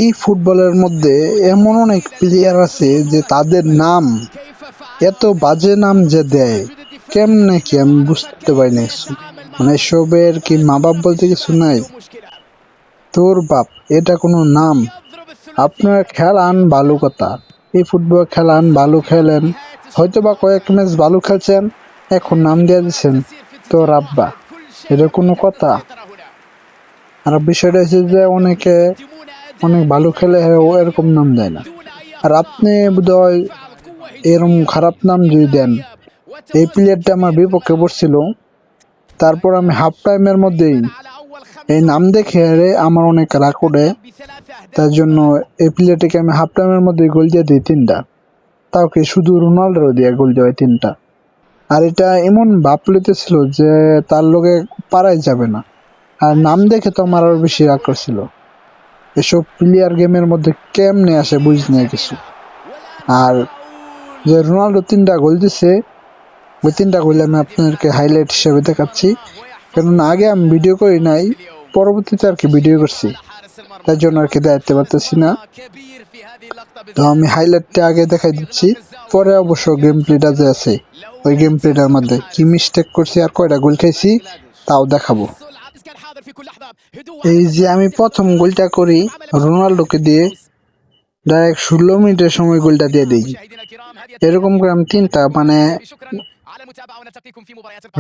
এই ফুটবলের মধ্যে এমন অনেক প্লেয়ার আছে যে তাদের নাম এত বাজে নাম যে দেয়, কেমনে কি আমি বুঝতে পারি না কিছু। মানে এসবের কি মা বাপ বলতে কিছু নাই? তোর বাপ, এটা কোনো নাম? আপনার খেলান ভালো কথা, এই ফুটবল খেলান ভালো খেলেন, হয়তো বা কয়েক ম্যাচ ভালো খেলছেন, এখন নাম দিয়ে দিচ্ছেন তোর আব্বা, এটা কোনো কথা? আর বিষয়টা হচ্ছে যে অনেকে অনেক ভালো খেলে ও এরকম নাম দেয় না। আর আপনি বোধহয় এরকম খারাপ নাম যদি দেন, এই প্লেয়ারটা আমার বিপক্ষে পড়ছিল, তারপর আমি হাফ টাইমের মধ্যেই এই নাম দেখে আমার অনেক রাগ ওঠে। তার জন্য এই প্লেয়ারটিকে আমি হাফ টাইমের মধ্যেই গোল দিয়ে দিই 3টা, তাও কি শুধু রোনাল্ডো দিয়ে গোল দেওয়া 3টা। আর এটা এমন ভাব লইতেছিল যে তার লগে পারাই যাবে না। আর নাম দেখে তো আমার আরো বেশি রাগ করছিল। এসব প্লেয়ার গেমের মধ্যে কেমনে আসে বুঝি না কিছু। আর যে রোনাল্ডো 3টা গোল দিছে, ওই 3টা গোল আমি আপনাদেরকে হাইলাইট হিসেবে দেখাচ্ছি, কেননা আগে আমি ভিডিও করি নাই, পরবর্তীতে আর কি ভিডিও করছি, তার জন্য আর কি দেখতে পারতেছি না। তো আমি হাইলাইটটা আগে দেখাই দিচ্ছি, পরে অবশ্য গেম প্লেটা যে আছে ওই গেম প্লেটার মধ্যে কি মিস্টেক করছি আর কয়টা গোল খাইছি তাও দেখাবো। এই যে আমি প্রথম গোলটা করি রোনাল্ডোকে দিয়ে, ডাইরেক্ট 16 মিনিটের সময় গোলটা দিয়ে দিই। এরকম করে আমি 3টা মানে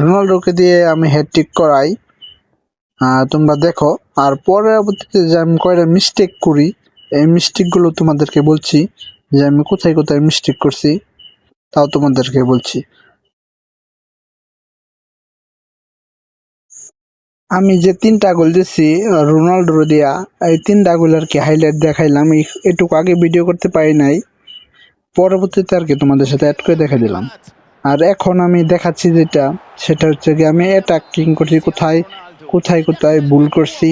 রোনাল্ডোকে দিয়ে আমি হ্যাটট্রিক করাই, তোমরা দেখো। আর পরবর্তীতে যে আমি কয়টা মিস্টেক করি, এই মিস্টেকগুলো তোমাদেরকে বলছি, যে আমি কোথায় কোথায় মিস্টেক করছি তাও তোমাদেরকে বলছি। আমি যে 3টা গোল দিচ্ছি রোনাল্ডো দিয়া, এই 3টা গোল আর কি হাইলাইট দেখাইলাম, এটুকু আগে ভিডিও করতে পারি নাই, পরবর্তীতে আর কি তোমাদের সাথে অ্যাড করে দেখা দিলাম। আর এখন আমি দেখাচ্ছি যেটা, সেটা হচ্ছে কি আমি অ্যাটাকিং করছি কোথায় কোথায় কোথায় ভুল করছি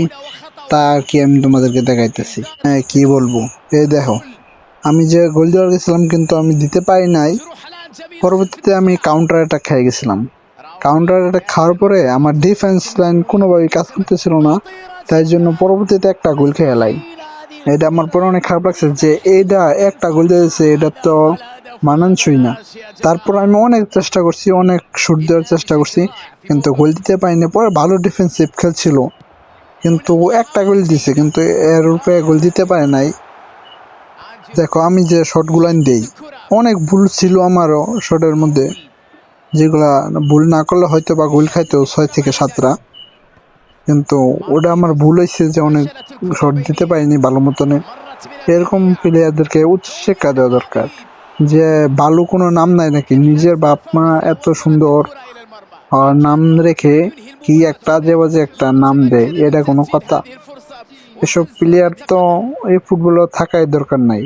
তা আর কি আমি তোমাদেরকে দেখাইতেছি। হ্যাঁ, কি বলবো, এই দেখো আমি যে গোল দেওয়ার গেছিলাম কিন্তু আমি দিতে পারি নাই, পরবর্তীতে আমি কাউন্টার অ্যাটাক খেয়ে গেছিলাম। কাউন্টার অ্যাটাক খাওয়ার পরে আমার ডিফেন্স লাইন কোনোভাবেই কাজ করতেছিল না, তাই জন্য পরবর্তীতে একটা গোল খেয়ে এলাই। এটা আমার পরে অনেক খারাপ লাগছে যে এইটা একটা গোল দিয়েছে, এটা তো মানানসই না। তারপর আমি অনেক চেষ্টা করছি, অনেক শুট দেওয়ার চেষ্টা করছি, কিন্তু গোল দিতে পারিনি। পরে ভালো ডিফেন্সিভ খেলছিল কিন্তু একটা গোল দিছে, কিন্তু এর উপরে গোল দিতে পারে নাই। দেখো আমি যে শটগুলো দেই, অনেক ভুল ছিল আমারও শটের মধ্যে, যেগুলা ভুল না করলে হয়তো বা গোল খাইতো 6 থেকে 7টা, কিন্তু ওটা আমার ভুল হয়েছে যে অনেক শট দিতে পারিনি ভালো মতনে। এরকম প্লেয়ারদেরকে উচ্চ শিক্ষা দেওয়া দরকার, যে ভালো কোনো নাম নাই নাকি, নিজের বাপ মা এত সুন্দর নাম রেখে কি একটা আজে বাজে একটা নাম দেয়, এটা কোনো কথা? এসব প্লেয়ার তো এই ফুটবলে থাকাই দরকার নাই।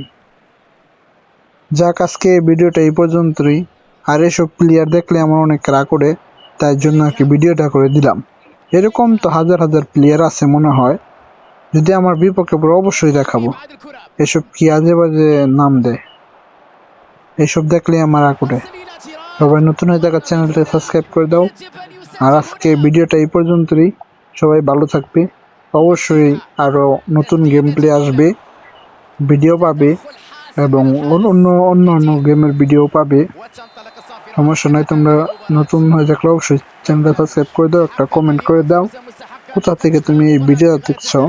যাক, আজকে ভিডিওটা এই পর্যন্তই। আর এসব প্লেয়ার দেখলে আমার অনেক রাগ ওঠে, তাই জন্য আর কি ভিডিওটা করে দিলাম। এরকম তো হাজার হাজার প্লেয়ার আছে মনে হয়, যদি আমার বিপক্ষে পড়ে অবশ্যই দেখাবো। এসব কি আজে বাজে নাম দেয়, এইসব দেখলে আমার রাগ ওঠে। সবাই নতুন হয়ে থাকা চ্যানেলটা সাবস্ক্রাইব করে দাও। আর আজকে ভিডিওটা এই পর্যন্তই। সবাই ভালো থাকবে, অবশ্যই আরো নতুন গেম প্লে আসবে, ভিডিও পাবে, এবং অন্য অন্য গেমের ভিডিও পাবে। সমস্যা নাই, তোমরা নতুন হয়ে থাকলে অবশ্যই চ্যানেলটা সাবস্ক্রাইব করে দাও, একটা কমেন্ট করে দাও কোথা থেকে তুমি এই ভিডিও দেখছো।